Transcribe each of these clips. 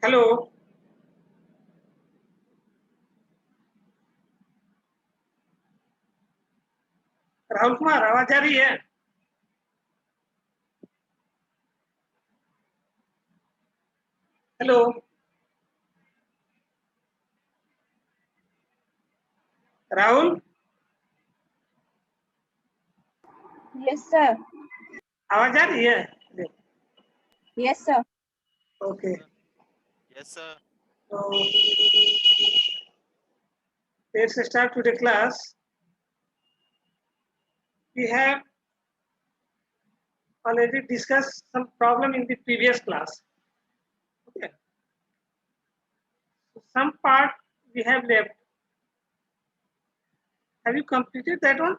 Hello Rahul Kumar, आवाज आ रही है? Hello Rahul, Yes, sir. आवाज आ रही है? Yes, sir. Okay, Yes, sir. तो let's start today class. We have already discussed some problem in the previous class. Okay, so some part we have left. Have you completed that one?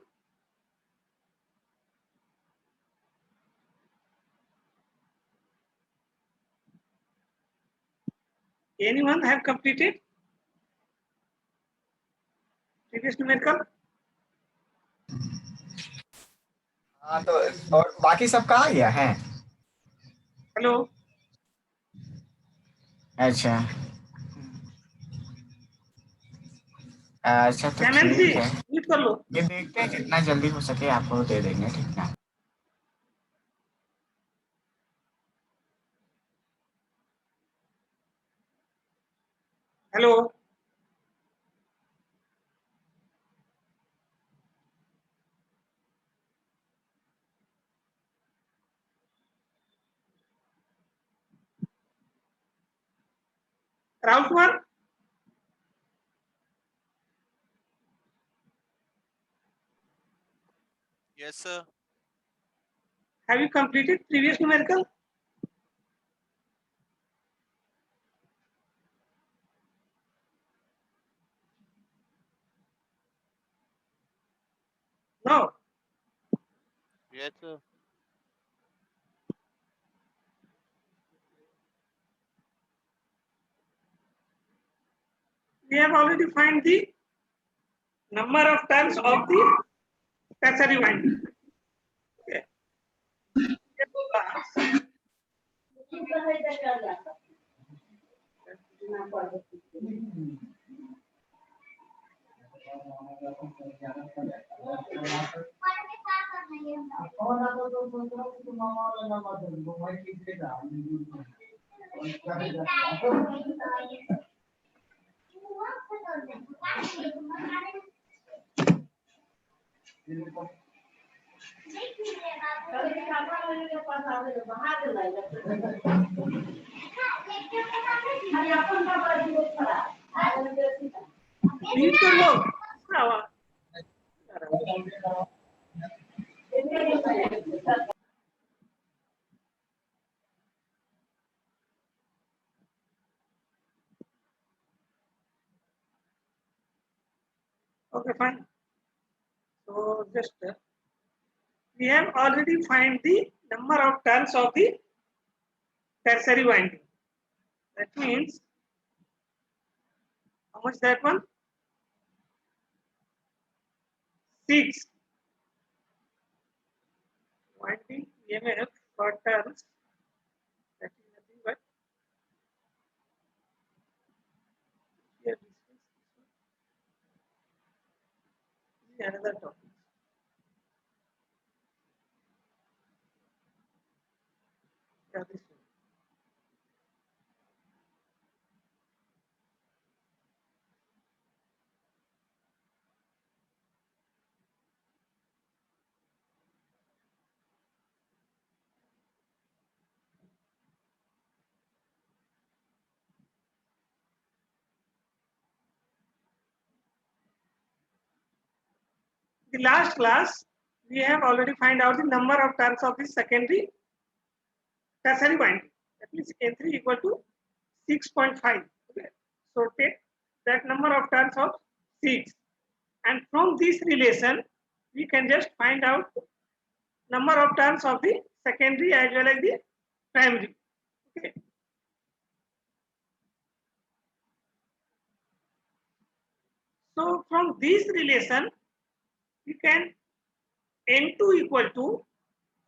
Anyone have completed previous numerical? हाँ, तो और बाकी सब कहाँ गया है? Hello, अच्छा अच्छा, तो हेमंत जी ठीक है। म्यूट कर लो। ये देखते हैं जितना जल्दी हो सके आपको दे देंगे, ठीक है? Hello Rahul Kumar, Yes, sir. have you completed previous numerical? No. Yes, sir. We have already find the number of turns of the tertiary winding. Okay. Read कर लो। Okay, fine. So just we have already find the number of turns of the tertiary winding. That means how much that one? 6 winding EMF per turns. That is nothing but here this is another topic. Yeah, this one. The last class we have already find out the number of turns of the secondary tertiary winding. That means N3 equal to 6.5. Okay. So take that number of turns of 6, and from this relation we can just find out number of turns of the secondary as well as the primary. Okay. So from this relation we can N2 equal to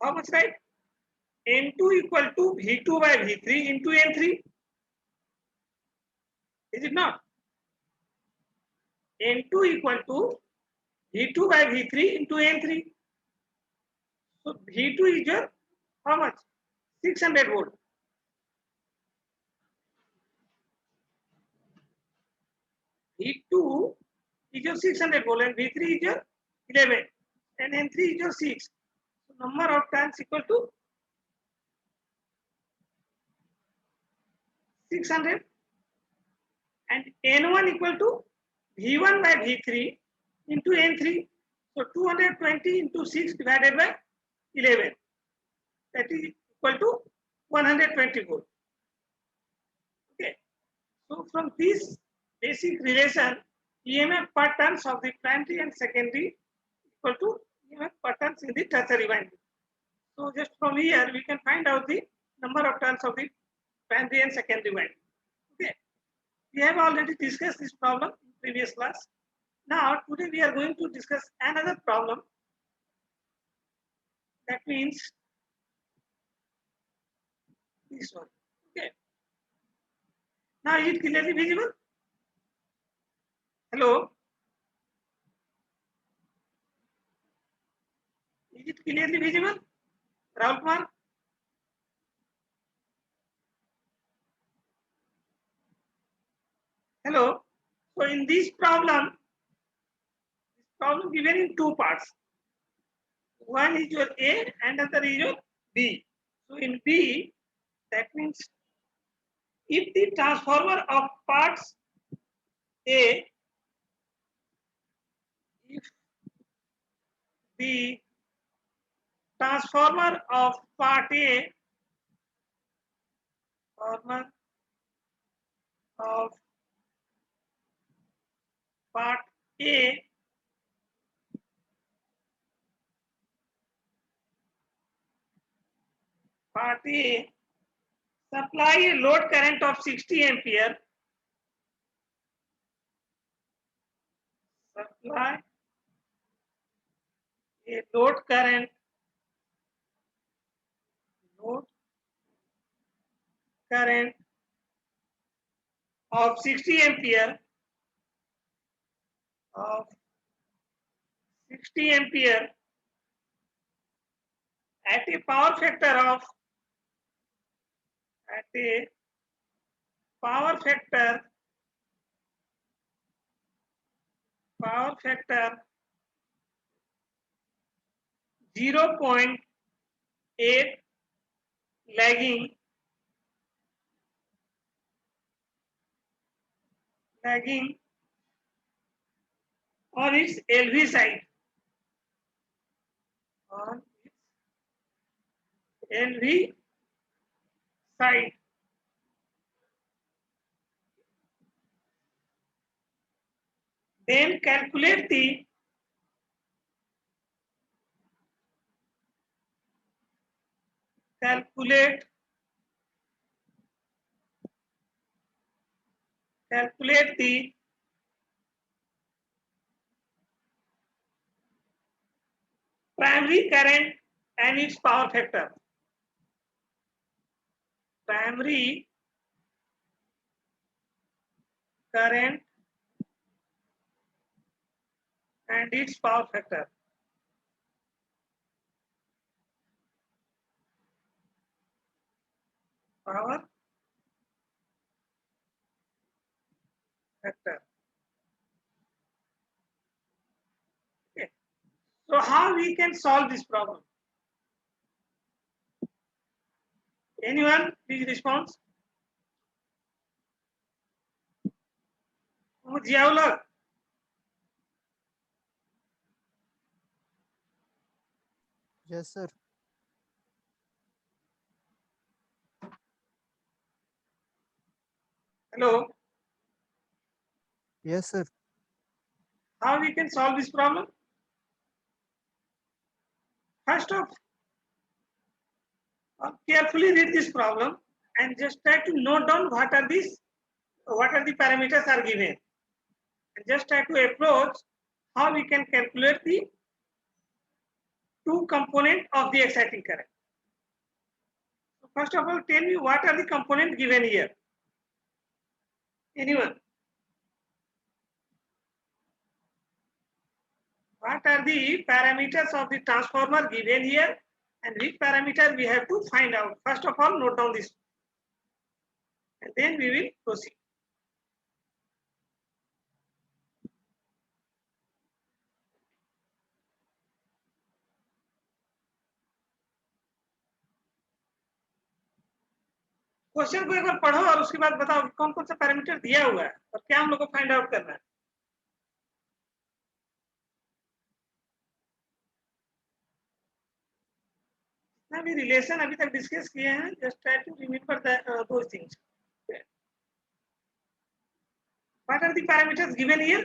how much, right? N2 equal to V2 by V3 into N3. Is it not? N2 equal to V2 by V3 into N3. So V2 is your how much? 600 volt. V2 is your 600 volt and V3 is your 11 and N3 is your 6. So number of turns equal to 600 and N1 equal to V1 by V3 into N3. So 220 into 6 divided by 11. That is equal to 120 volt. Okay. So from this basic relation, EMF per turns of the primary and secondary equal to EMF per turns in the tertiary winding. So just from here we can find out the number of turns of the primary and secondary winding. Okay. We have already discussed this problem in previous class. Now today we are going to discuss another problem. That means this one. Okay. Now is it clearly visible? Hello? Is it clearly visible? Rahul Kumar? Hello? So in this problem given in two parts. One is your A and other is your B. So in B, that means if the transformer of parts A, if the transformer of part A, transformer of part A supply a load current of 60 ampere, supply a load current of 60 ampere at a power factor of 0.8 lagging on its LV side. Then calculate the primary current and its power factor. Primary current and its power factor. Power factor. Okay. So how we can solve this problem? Anyone please respond? Ziaullah. Yes, sir. Hello. Yes, sir. How we can solve this problem? First off, carefully read this problem and just try to note down what are the parameters are given. And just try to approach how we can calculate the two component of the exciting current. So first of all, tell me what are the components given here? Anyone? What are the parameters of the transformer given here, and which parameter we have to find out? First of all, note down this, and then we will proceed. Question को एक बार पढ़ो और उसके बाद बताओ कि कौन कौन सा पैरामीटर दिया हुआ है और क्या हम लोग को फाइंड आउट करना है। जितना भी रिलेशन अभी तक डिस्कस किए हैं, just try to remember those things. What are the parameters given here?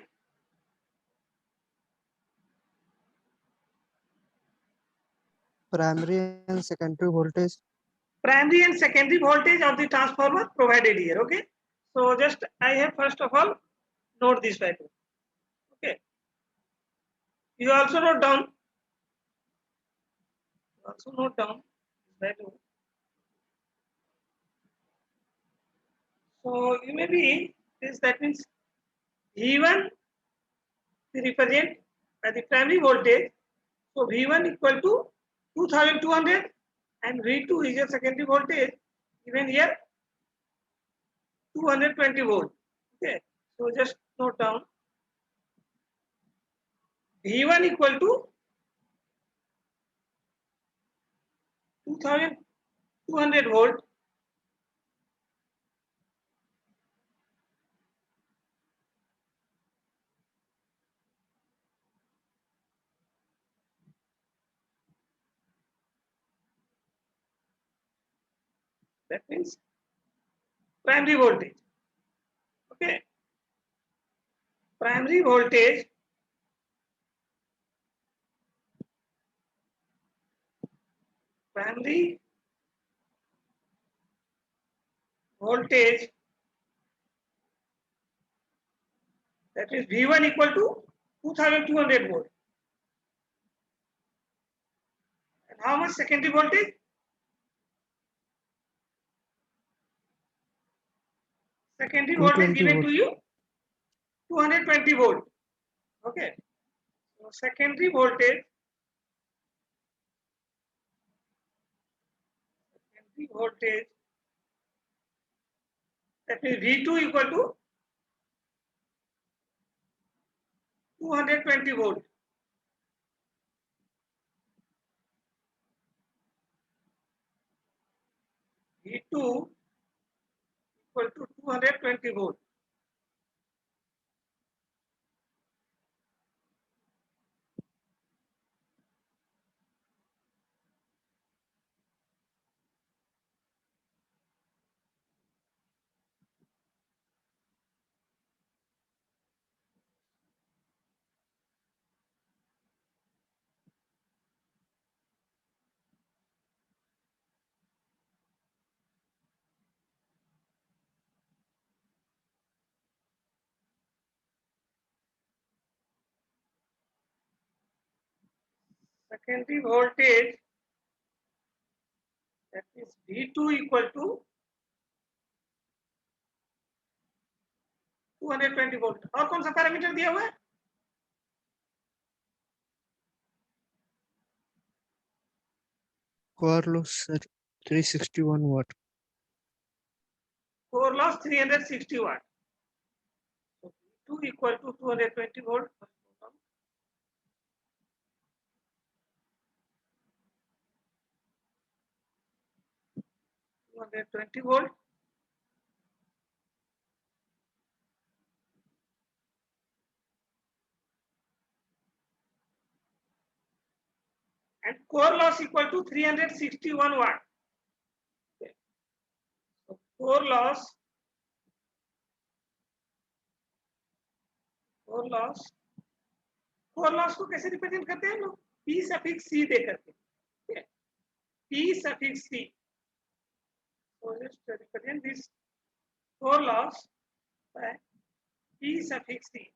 Primary and secondary voltage. Primary and secondary voltage of the transformer provided here. Okay, so just I have first of all note this value. Okay, you also note down. Also note down this value. So you may be this, that means V1 is represented by the primary voltage. So V1 equal to 2200 and V2 is your secondary voltage given here 220 volt. Okay, so just note down V1 equal to 2200 volt. That means primary voltage. Okay, primary voltage that is V1 equal to 2200 volt. And how much secondary voltage? Secondary voltage 220 given volt. to you 220 volt. Okay, so secondary voltage that means V2 equal to 220 volt. V2 equal to 220 volt. Secondary voltage that is V2 equal to 220 volt. और कौन सा parameter दिया हुआ है? Core loss, sir, 361 watt. Core loss 360 watt. So V2 equal to 220 volt. 220 volt. And core loss equal to 361 watt. Okay. So core loss को कैसे represent करते हैं लोग? P suffix C दे करके. Okay. P suffix C. So let's represent this core loss by P suffix C.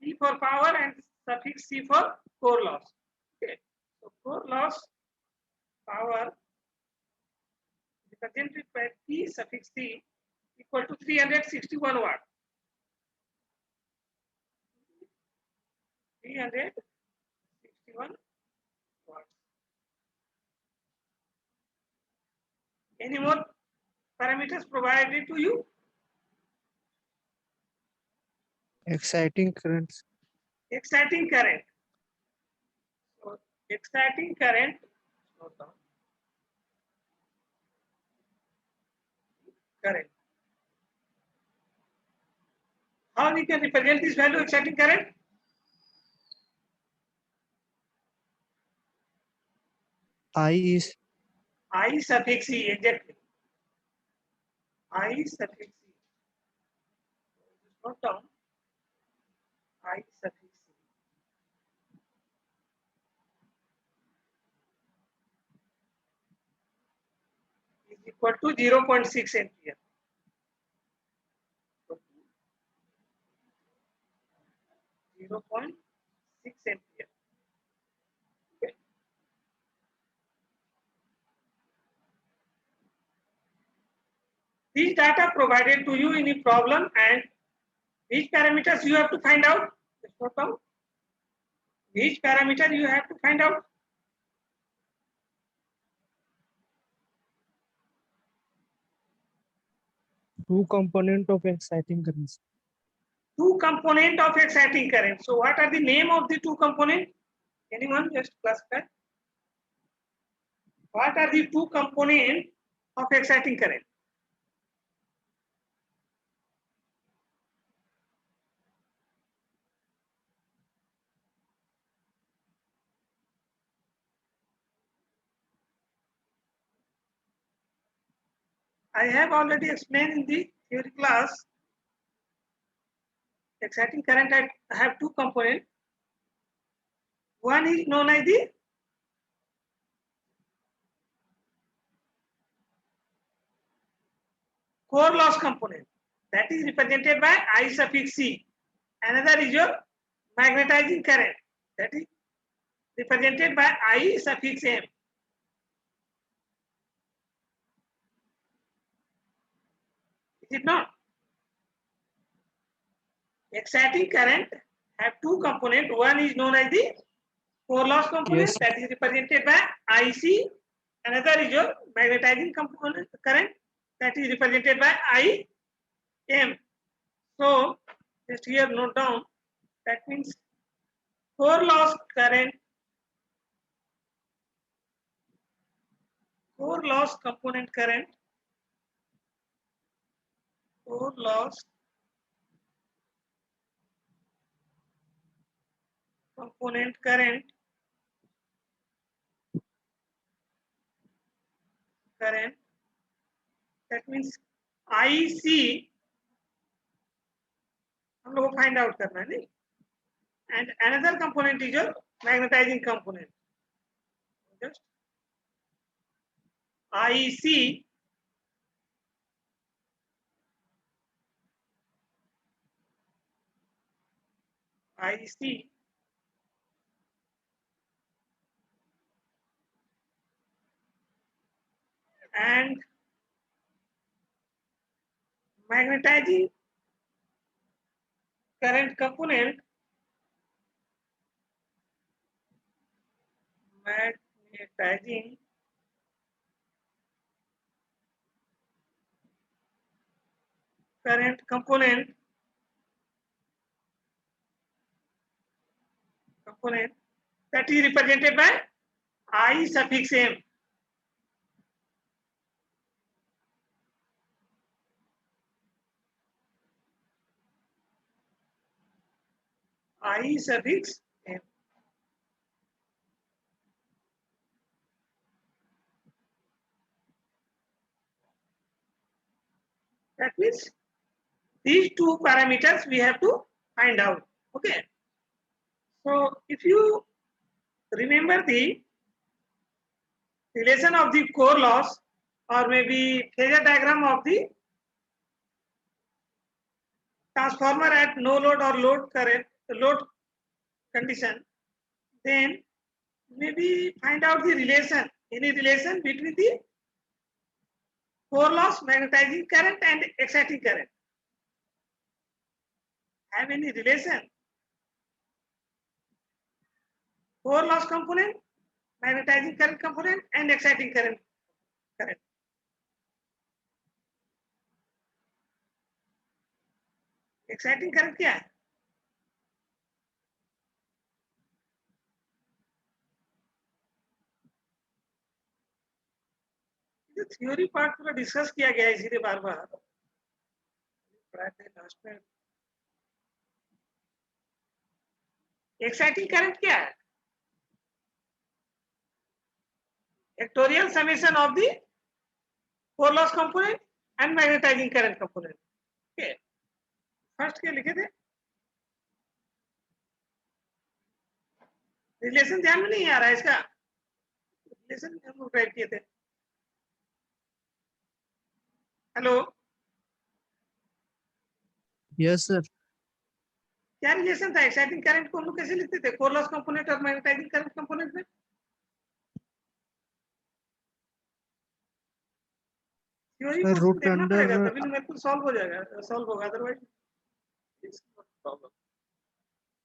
P for power and suffix C for core loss. Okay. So core loss power represented by P suffix C equal to 361 watt. 361 361 watts. Any more parameters provided to you? Exciting currents. Exciting current. So exciting current, note down. Current. How we can represent this value exciting current? I is I suffix E, exactly. I suffix E. Note down. I suffix E is equal to 0.6 ampere. 0.6 ampere. Okay. These data provided to you in a problem, and which parameters you have to find out? Just note down. Which parameter you have to find out? two component of exciting currents. Two component of exciting current. So what are the name of the two component? Anyone just classify? What are the two component of exciting current? I have already explained in the theory class. Exciting current I have two components. One is known as the core loss component, that is represented by I suffix C. Another is your magnetizing current, that is represented by I suffix M. Is it not? Exciting current have two components. One is known as the core loss component, Yes. that is represented by IC. Another is your magnetizing component current, that is represented by IM. So just here note down, that means core loss current, core loss component current, core loss component current, that means IC हम लोग को find out करना है नहीं, and another component is your magnetizing component. Just IC and magnetizing current component, magnetizing current component that is represented by I suffix M. I suffix M. That means these two parameters we have to find out. Okay. So if you remember the relation of the core loss, or maybe phasor diagram of the transformer at no load or load current, load condition, then maybe find out the relation, any relation between the core loss, magnetizing current and exciting current. Have any relation? core loss component, magnetizing current component, and exciting current. Exciting current क्या है? Theory part पूरा discuss किया गया है इसीलिए बार बार last में। एक्साइटिंग करंट क्या है? Factorial summation of the core loss component and magnetizing current component. Okay, first के लिखे थे, रिलेशन ध्यान में नहीं आ रहा है इसका, रिलेशन हम लोग राइट किए थे। Hello, Yes, sir. क्या रिलेशन था? एक्साइटिंग करंट को हम लोग कैसे लिखते थे कोर लॉस कंपोनेंट और मैग्नेटाइजिंग करंट कंपोनेंट में? थ्योरी Sir, को root देखना पड़ेगा under तभी मेरे को सॉल्व हो जाएगा, सॉल्व होगा, otherwise problem.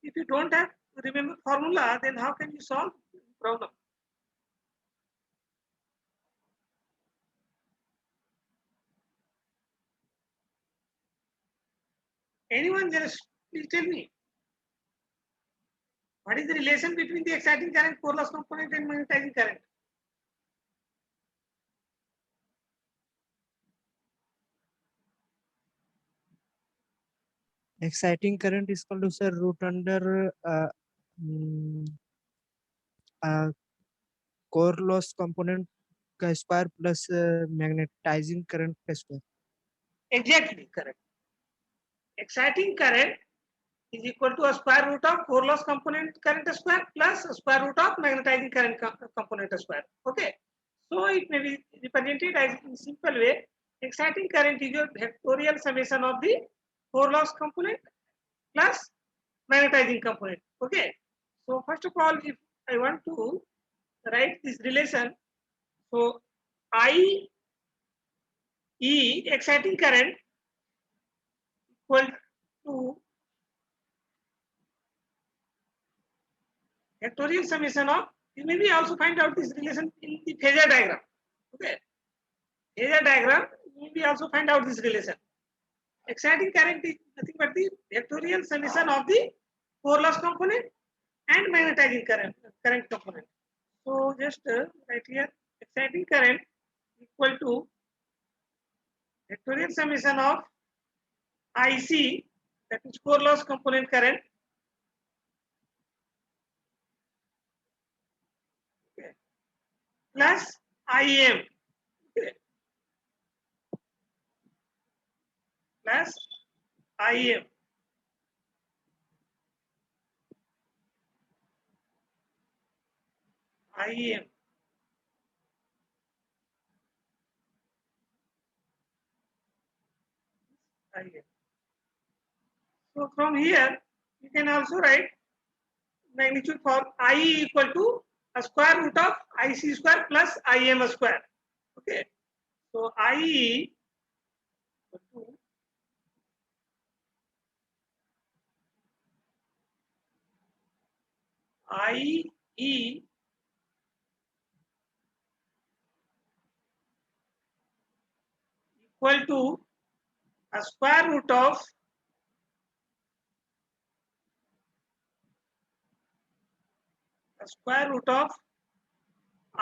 If you don't have to remember formula, then how can you solve problem? Anyone just please tell me, what is the relation between the exciting current, core loss component, and magnetizing current? exciting current is called to sir root under mm, core loss component का square plus magnetizing current का square. Exactly correct. Exciting current is equal to a square root of core loss component current square plus a square root of magnetizing current component square. Okay, so it may be represented as in simple way. Exciting current is your vectorial summation of the core loss component plus magnetizing component. Okay, so first of all, if I want to write this relation, so I E exciting current equal to factorial summation of, you maybe also find out this relation in the phasor diagram. Okay, phasor diagram, you maybe also find out this relation. Exciting current is nothing but the vectorial summation of the core loss component and magnetizing current component. So just right here, exciting current equal to vectorial summation of IC, that is core loss component current, okay, plus IM, okay, plus IM. IM. IM. So from here, you can also write magnitude for IE equal to a square root of IC square plus IM square. Okay. So IE equal to IE equal to a square root of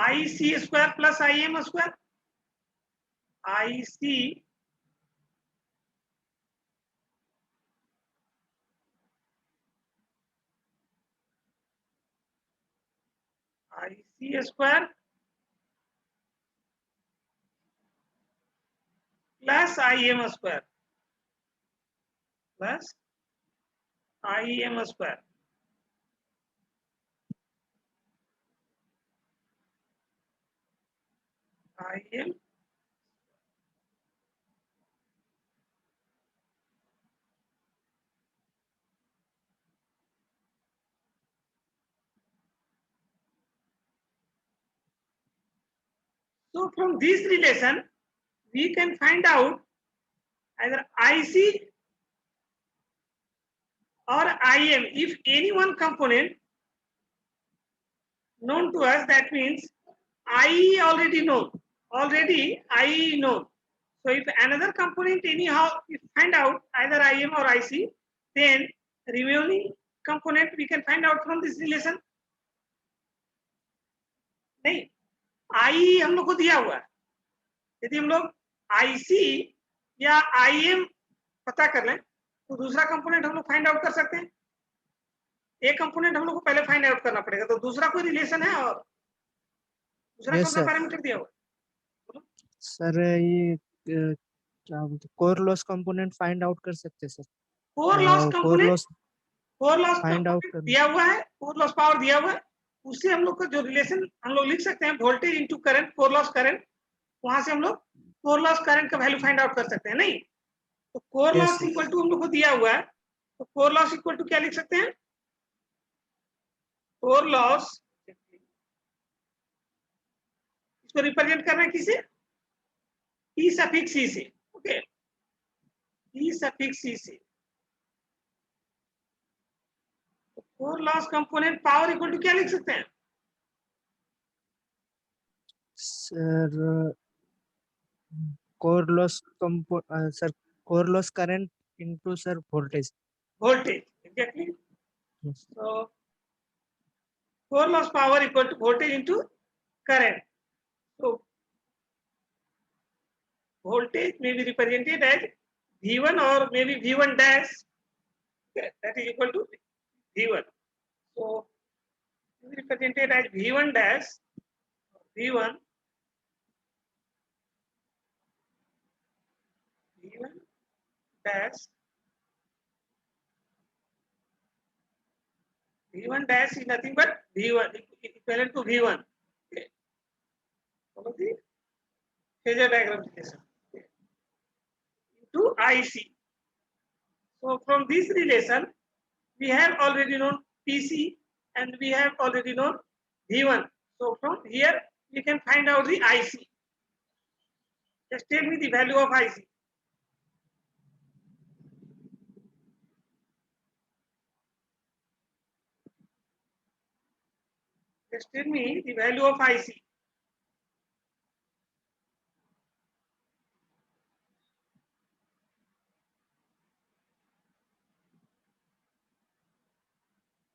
IC square plus IM square. IC square plus IM square plus IM square. IM So from this relation, we can find out either IC or IM if any one component known to us, that means IE already known. Already IE known. So if another component anyhow if find out either IM or IC, then remaining component we can find out from this relation. नहीं, IE हम लोग को दिया हुआ है. यदि हम लोग IC या IM पता कर लें तो दूसरा कंपोनेंट हम लोग फाइंड आउट कर सकते हैं. एक कंपोनेंट हम लोग को पहले फाइंड आउट करना पड़ेगा, तो दूसरा कोई रिलेशन है और दूसरा Yes, कौन सा sir. पैरामीटर दिया हुआ है? सर ये क्या बोलते core loss component find out कर सकते हैं sir. Core loss core component, loss core loss find out component करना. दिया हुआ है, कोर लॉस पावर दिया हुआ है, उससे हम लोग को जो रिलेशन हम लोग लिख सकते हैं voltage into current, core loss current, वहां से हम लोग कोर लॉस करंट का वैल्यू फाइंड आउट कर सकते हैं. नहीं तो core Yes, loss sir. Equal to हम लोग को दिया हुआ है, तो कोर लॉस इक्वल टू क्या लिख सकते हैं? कोर लॉस इसको रिप्रेजेंट करना है किसे? ई सफिक्स सी से. ओके, ई सफिक्स सी से. Core loss component power equal to क्या लिख सकते हैं? Sir core loss sir core loss current into sir voltage. Voltage. Exactly. Yes. So core loss power equal to voltage into current. So voltage may be represented as V1 or maybe V1 dash. Okay, that is equal to V1. So it is represented as V1 dash, V1 dash, V1 dash is nothing but V1 equivalent to V1. Okay. Follow the phasor diagram relation. Okay. Into IC. So from this relation, we have already known PC and we have already known V1. So from here, we can find out the IC. Just tell me the value of IC. Just tell me the value of IC.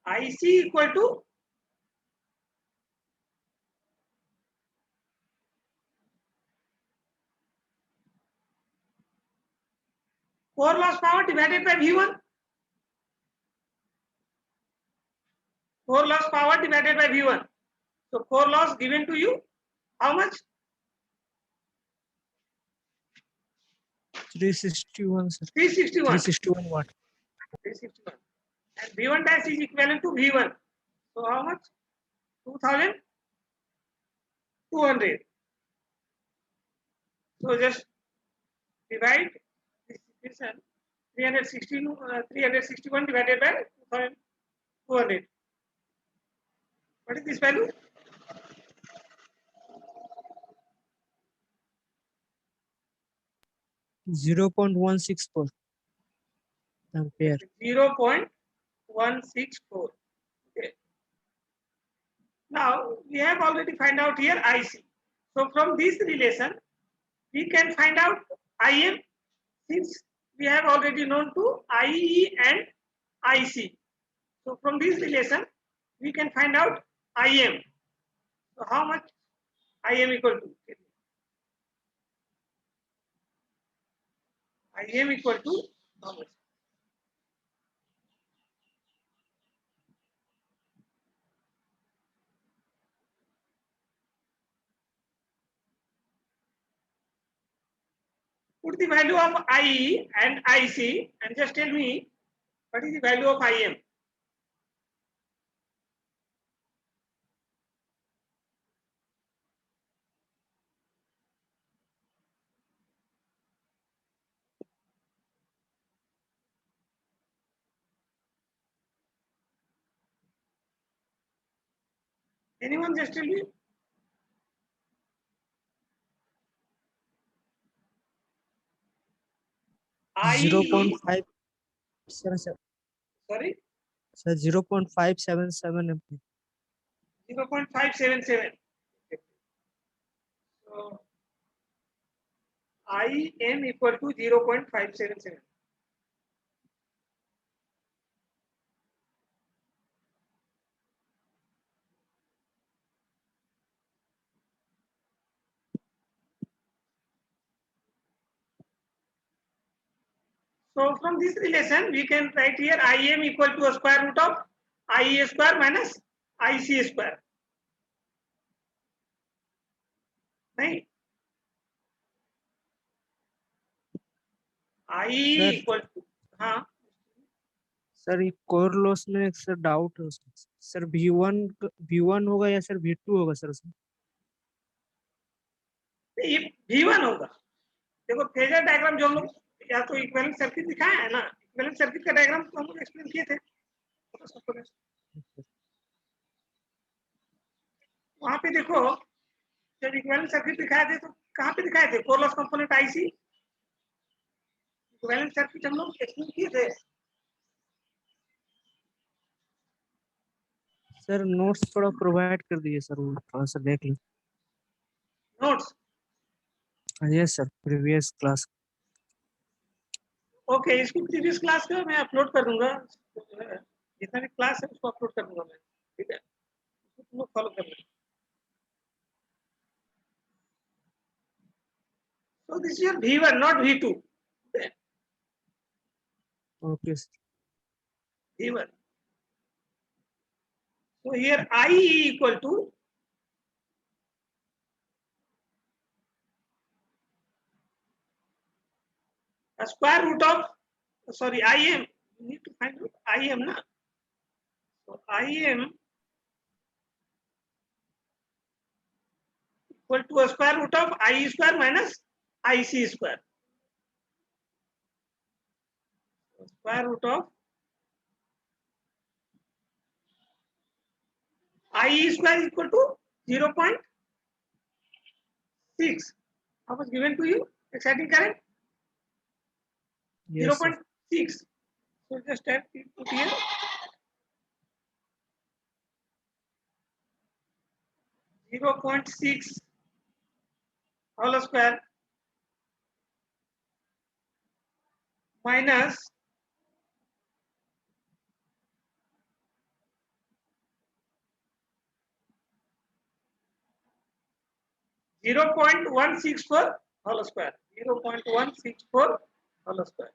IC equal to core loss power divided by V1. Core loss power divided by V1. So core loss given to you, how much? 361 sir. 361. 361 watt. 361. And V1 dash is equivalent to V1. So how much? 2200. So just divide this equation 361 divided by 2200. What is this value? 0.164 ampere. 0.164. Okay. Now we have already find out here IC. So from this relation, we can find out IM since we have already known to IE and IC. So from this relation, we can find out IM. So how much IM equal to? IM equal to how much? Put the value of IE and IC and just tell me what is the value of IM. Anyone just tell me? IE, 0.5 sir, sorry, sir 0.577 ampere. 0.577. So IM equal to 0.577. So from this relation, we can write here IM equal to a square root of IE square minus IC square. Right? IE Sir. equal to, हाँ, sir ये core loss में एक sir doubt है उसमें sir V1 होगा या sir V2 होगा sir उसमें ये V1 होगा। देखो फेजर डायग्राम जो हम लोग या तो इक्विवेलेंट सर्किट दिखाया है ना, इक्विवेलेंट सर्किट का डायग्राम तो हम लोग एक्सप्लेन किए थे। वहां पे देखो जब इक्विवेलेंट सर्किट दिखाए थे तो कहाँ पे दिखाए थे? Core loss component IC equivalent circuit हम लोग एक्सप्लेन किए थे। सर नोट्स थोड़ा प्रोवाइड कर दीजिए सर वो थोड़ा सा देख लो notes yes sir previous class okay, इसको प्रीवियस क्लास का मैं अपलोड कर दूंगा। जितना भी क्लास है उसको अपलोड कर दूंगा मैं, ठीक है? उसको तुम लोग फॉलो कर लेना। So this is your V1, not V2. Okay sir V1. So here IE equal to a square root of, sorry, IM. You need to find out IM, na? So IM equal to a square root of IE square minus IC square. So square root of IE square equal to 0.6. How was given to you? Exciting current? Yes sir 0.6. So just type put here. .6 whole square minus 0.164 whole square. 0.164 whole square.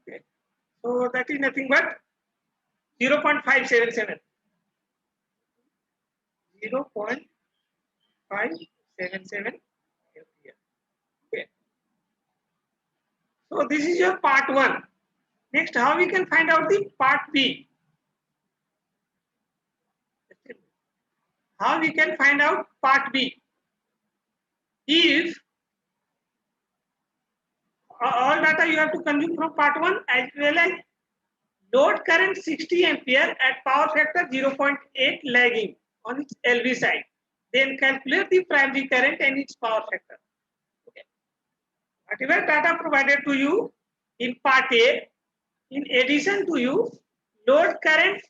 Okay. So that is nothing but 0.577. 0.577 here. Okay. So this is your part 1. Next, how we can find out the part B? How we can find out part B? If all data you have to consume from part 1 as well as load current 60 ampere at power factor 0.8 lagging on its LV side. Then calculate the primary current and its power factor. Okay. Whatever data provided to you in part A, in addition to you, load current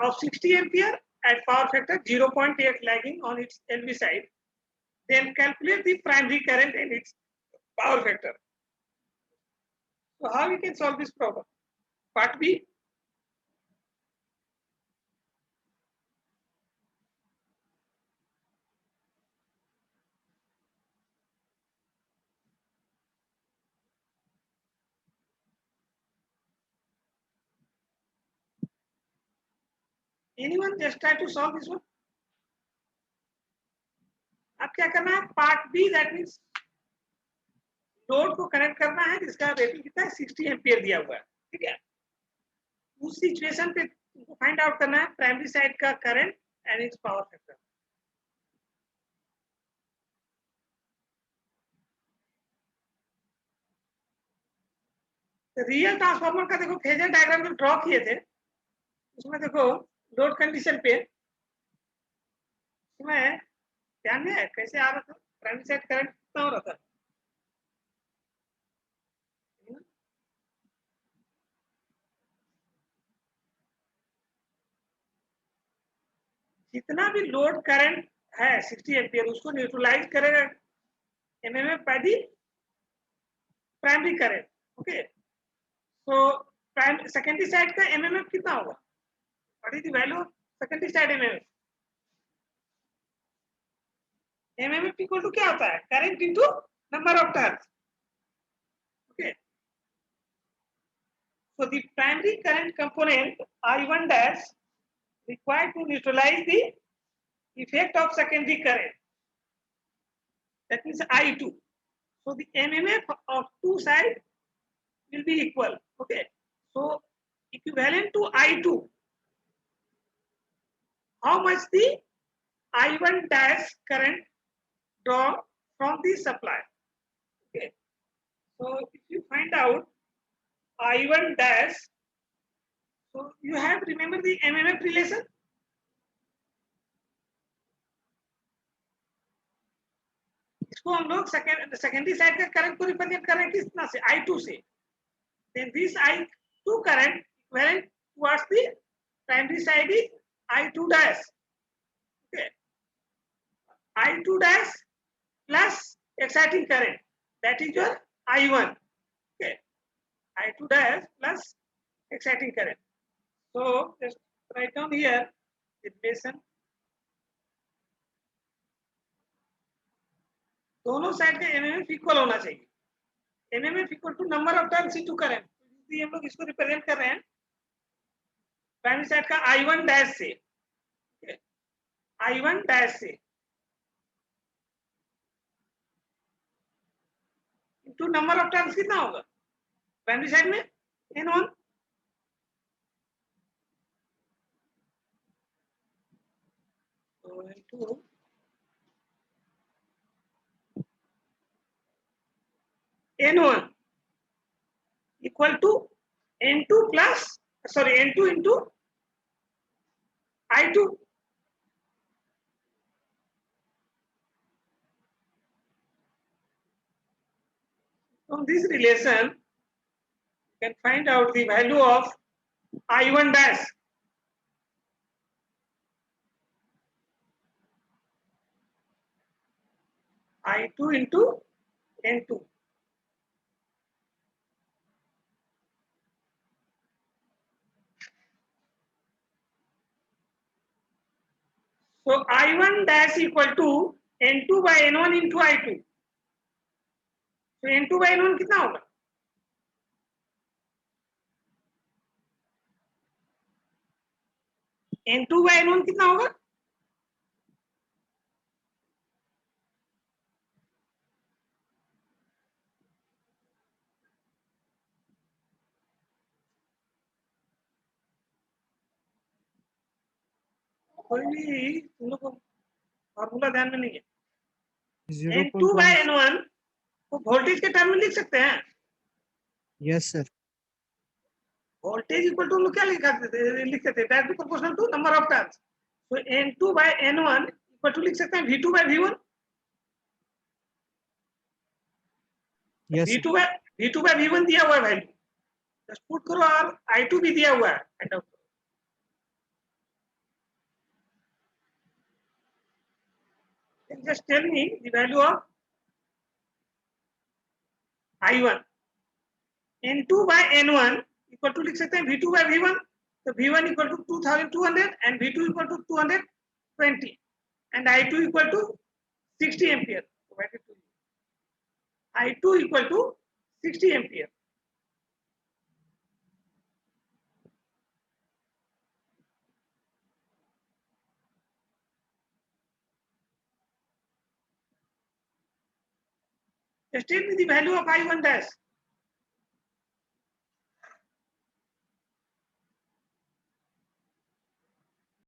of 60 ampere at power factor 0.8 lagging on its LV side. Then calculate the primary current and its power factor. So how we can solve this problem? Part B. Anyone just try to solve this one? अब क्या करना है? Part B that means load को connect करना है जिसका rating कितना है 60 एम्पियर दिया हुआ है, ठीक है? उस सिचुएशन पे तुमको फाइंड आउट करना है प्राइमरी साइड का current and it's power factor. Real transformer का देखो फेजर डायग्राम जो ड्रॉ किए थे उसमें देखो लोड कंडीशन पे उसमें ध्यान में है कैसे आ रहा था? प्राइमरी साइड करंट कितना हो रहा था? जितना भी लोड करंट है 60 एम्पियर उसको न्यूट्रलाइज करेगा MMF by the primary current. Okay, so secondary side का एमएमएफ कितना होगा? What is the value of secondary side MMF? MMF equal to क्या होता है? Current into number of turns. Okay, so the primary current component I1 dash required to neutralize the effect of secondary current, that means I2. So the MMF of two sides will be equal. Okay, so equivalent to I2, how much the I1 dash current draw from the supply? Okay, so if you find out I1 dash, so you have remember the MMF relation. इसको हम लोग secondary side का current को represent कर रहे हैं कितना से? I2 से। Then this I2 current equivalent towards the primary side is I2 dash. Okay, I2 dash plus exciting current, that is your I1. Okay, I2 dash plus exciting current. So just write down here the relation. दोनों side का MMF equal होना चाहिए। MMF equal to number of turns into current, इसलिए हम लोग इसको represent कर रहे हैं प्राइमरी साइड का I1 डैश से। I1 डैश से इनटू नंबर ऑफ टर्न्स कितना होगा प्राइमरी साइड में? N1। तो into N1 equal to N2 plus, sorry, N2 into I2. From this relation, you can find out the value of I1 dash. I2 into N2. So I1 dash equal to N2 by N1 into I2. So N2 by N1 कितना होगा? N2 by N1 कितना होगा? कोई भी तुम लोग को formula ध्यान में नहीं है। N2 by N1 को वोल्टेज के टर्म में लिख सकते हैं। Yes sir. Voltage equal to क्या लिखते थे? Directly proportional to number of turns. तो N2 by N1 equal to लिख सकते हैं V2 by V1। Yes V2 by V1 दिया हुआ है वैल्यू, जस्ट पुट करो, और I2 भी दिया हुआ है, फाइंड आउट करो। Just tell me the value of I1। N2 by N1 equal to लिख सकते हैं V2 by V1। तो V1 equal to 2200 and V2 equal to 220 and I2 equal to 60 ampere. I2 equal to 60 ampere. Just tell me the value of I1 dash.